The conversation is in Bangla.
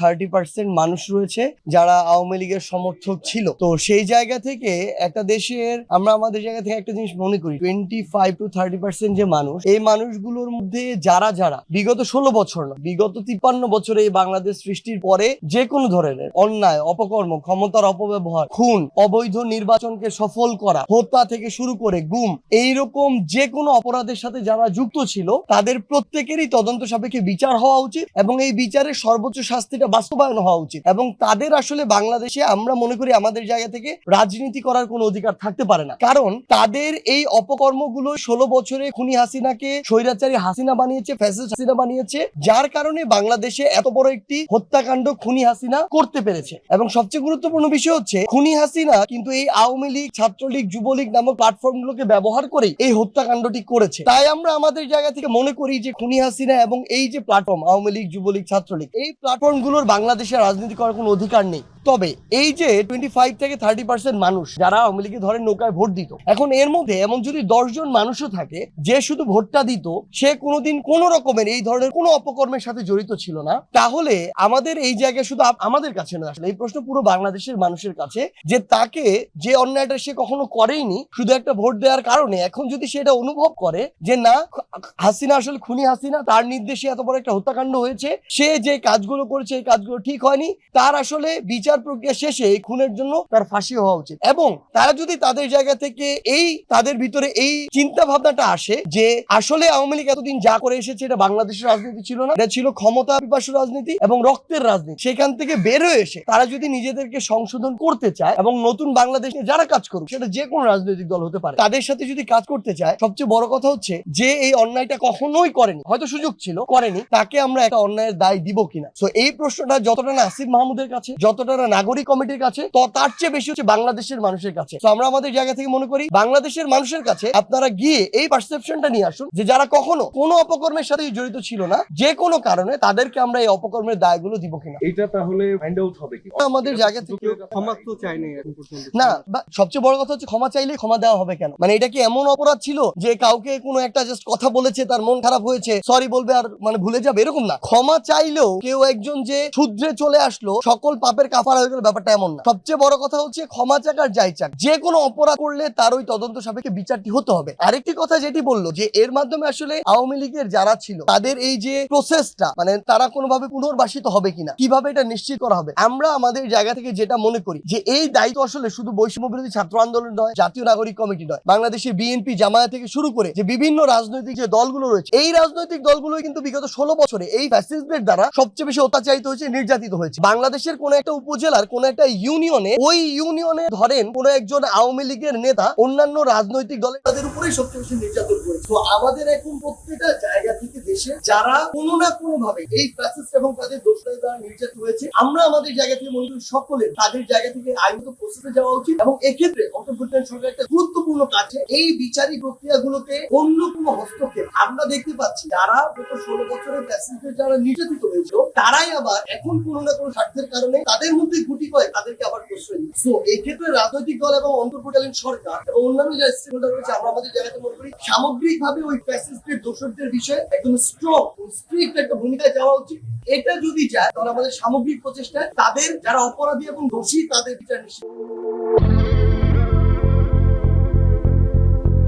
30% মানুষ রয়েছে যারা আওয়ামী লীগের সমর্থক ছিল। তো সেই জায়গা থেকে একটা দেশের আমরা আমাদের জায়গা থেকে একটা জিনিস মনে করি 25 to 30% যে মানুষ, এই মানুষগুলোর মধ্যে যারা যারা বিগত 16 বছর না বিগত 53 বছরে এই বাংলাদেশ সৃষ্টির পরে যে কোনো ধরনের অন্যায়, অপকর্ম, ক্ষমতার অপব্যবহার, খুন, অবৈধ নির্বাচনকে সফল করা, হত্যা থেকে শুরু করে গুম, এইরকম যে কোনো অপরাধের সাথে যারা যুক্ত ছিল তাদের প্রত্যেকেরই তদন্ত সাপেক্ষে বিচার হওয়া উচিত এবং এই বিচারের সর্বোচ্চ শাস্তিটা বাস্তবায়ন হওয়া উচিত। এবং তাদের আসলে বাংলাদেশে আমরা মনে করি আমাদের জায়গা থেকে রাজনীতি করার কোনো অধিকার থাকতে পারে না, কারণ তাদের এই অপকর্মগুলো 16 বছরে খুনি হাসিনাকে স্বৈরাচারী হাসিনা বানিয়েছে, ফ্যাসিস্ট হাসিনা বানিয়েছে, যার কারণে বাংলাদেশে এত বড় একটি হত্যাকাণ্ড খুনি হাসিনা করতে পেরেছে। এবং সবচেয়ে গুরুত্বপূর্ণ বিষয় হচ্ছে খুনি হাসিনা কিন্তু এই আওয়ামী লীগ, ছাত্রলীগ, যুবলীগ নামক প্ল্যাটফর্মগুলোকে ব্যবহার করে এই হত্যাকাণ্ডটি করেছে। তাই আমরা আমাদের জায়গা থেকে মনে করি যে খুনি হাসিনা এবং এই যে প্ল্যাটফর্ম আওয়ামী লীগ, যুবলীগ, ছাত্রলীগ, এই প্ল্যাটফর্মগুলোর বাংলাদেশে রাজনীতি করার কোনো অধিকার নেই। তবে এই যে 25 থেকে 30% মানুষ যারা আওয়ামী লীগের ধরেন নৌকায় ভোট দিত, এখন এর মধ্যে এমন যদি 10 জন মানুষও থাকে যে শুধু ভোটটা দিত, সে কোনোদিন কোনো রকমের এই ধরনের কোনো অপকর্মের সাথে জড়িত ছিল না, তাহলে আমাদের এই জায়গায় শুধু আমাদের কাছে নয়, আসলে এই প্রশ্ন পুরো বাংলাদেশের মানুষের কাছে, যে তাকে যে অন্যায়টা সে কখনো করেইনি শুধু একটা ভোট দেওয়ার কারণে এখন যদি সে এটা অনুভব করে যে না হাসিনা আসলে খুনি হাসিনা, তার নির্দেশে এত বড় একটা হত্যাকাণ্ড হয়েছে, সে যে কাজগুলো করেছে এই কাজগুলো ঠিক হয়নি, তার আসলে বিচার প্রক্রিয়া শেষে এই খুনের জন্য তার ফাঁসি হওয়া উচিত। এবং তারা যদি তাদের জায়গা থেকে তাদের ভিতরে এই চিন্তা ভাবনাটা আসে যে আসলে আওয়ামী লীগ এতদিন যা করে এসেছে এটা বাংলাদেশের রাজনীতি ছিল না, এটা ছিল ক্ষমতা পিপাসু রাজনীতি এবং রক্তের রাজনীতি, সেখান থেকে বের হয়ে এসে তারা যদি নিজেদেরকে সংশোধন করতে চায় এবং নতুন বাংলাদেশে যারা কাজ করুক, সেটা যে কোনো রাজনৈতিক দল হতে পারে, তাদের সাথে যদি কাজ করতে চায়, সবচেয়ে বড় কথা হচ্ছে যে এই অন্যায়টা কখনোই করেনি, হয়তো সুযোগ ছিল করেনি, তাকে আমরা একটা অন্যায়ের দায় দিব কিনা। সো এই প্রশ্নটা যতটা না আসিফ মাহমুদের কাছে, যতটা না নাগরিক কমিটির কাছে, তো তার চেয়ে বেশি হচ্ছে বাংলাদেশের মানুষের কাছে। তো আমরা আমাদের জায়গা থেকে মনে করি বাংলাদেশের মানুষের কাছে আপনারা গিয়ে এই পারসেপশনটা নিয়ে আসুন যে যারা কখনো কোনো অপকর্মের সাথে জড়িত ছিল না, যে কোনো কারণে তাদেরকে আমরা এই অপকর্মের দায়গুলো দিব কিনা, এটা তাহলে ফাইন্ড আউট হবে কি আমাদের জায়গা থেকে। ক্ষমা তো চাইনি এখন পর্যন্ত না, সবচেয়ে বড় কথা হচ্ছে ক্ষমা চাইলে ক্ষমা দেওয়া হবে কেন? মানে এটা কি এমন অপরাধ ছিল যে কাউকে কোনো একটা জাস্ট কথা বলেছে, তার মন খারাপ হয়েছে, সরি বলবে আর মানে ভুলে যাবে, এরকম না। ক্ষমা চাইলেও কেউ একজন যে শুধরে চলে আসলো সকল পাপের কাফারা হয়ে গেল, ব্যাপারটা এমন না। সবচেয়ে বড় কথা হচ্ছে ক্ষমা চাক আর যাই চাক, যে কোনো অপরাধ করলে তার ওই তদন্ত সাপেক্ষে বিচারটি হতে হবে। আরেকটি কথা যেটি বললো যে এর মাধ্যমে আসলে আওয়ামী লীগের যারা ছিল তাদের এই যে প্রসেসটা, মানে তারা কোনোভাবে পুনর্বাসিত হবে কিনা, কিভাবে এটা নিশ্চিত করা হবে, আমরা আমাদের জায়গা থেকে যেটা মনে করি যে এই দায়িত্ব আসলে শুধু বৈষম্য বিরোধী ছাত্র আন্দোলন নয়, জাতীয় নাগরিক কমিটি নয়, বাংলাদেশের বিএনপি, জামায়াত থেকে শুরু করে যে বিভিন্ন রাজনৈতিক যে দলগুলো রয়েছে, এই রাজনৈতিক দলগুলোই কিন্তু বিগত 16 বছরে এই ফ্যাসিস্টদের দ্বারা সবচেয়ে বেশি অত্যাচারিত হয়েছে, নির্যাতিত হয়েছে। বাংলাদেশের কোন একটা উপজেলার কোন একটা ইউনিয়নে, ওই ইউনিয়নে ধরেন কোন একজন আওয়ামী লীগের নেতা অন্যান্য রাজনৈতিক দলের তাদের উপরেই সবচেয়ে বেশি নির্যাতন করেছে। তো আমাদের এখন প্রত্যেকটা জায়গা থেকে দেশে যারা কোনো না কোনো ভাবে এই ফ্যাসিস্ট এবং তাদের দোষীদের দ্বারা নির্যাতিত হয়েছে, আমরা আমাদের জায়গা থেকে মনে করি সকলে তাদের জায়গা থেকে আইনত প্রসেসে যাওয়া উচিত। এবং এক্ষেত্রে অন্তর্বর্তীকালীন সরকার একটা গুরুত্বপূর্ণ কাজে এই বিচারিক প্রক্রিয়াগুলোতে অন্য কোনো হস্তক্ষেপ আমরা দেখতে পাচ্ছি। যারা গত 16 বছরের ফ্যাসিস্টদের যারা নির্যাতিত হয়েছিল, তারাই আবার এখন কোনো না কোনো স্বার্থের কারণে তাদের মধ্যে গুটি কয় তাদেরকে আবার প্রশ্রয় দিচ্ছে। তো এই ক্ষেত্রে রাজনৈতিক দল এবং অন্তর্বর্তীকালীন সরকার এবং অন্যান্য যারা স্টেকহোল্ডার রয়েছে, আমরা আমাদের জায়গাতে মনে করি সামগ্রিকভাবে ওই ফ্যাসিস্টদের দোষরদের বিষয়ে একদম স্ট্রং স্ট্রিক্ট একটা ভূমিকায় যাওয়া উচিত। এটা যদি যায় তাহলে আমাদের সামগ্রিক প্রচেষ্টায় তাদের যারা অপরাধী এবং দোষী তাদের বিচার নিশ্চিত।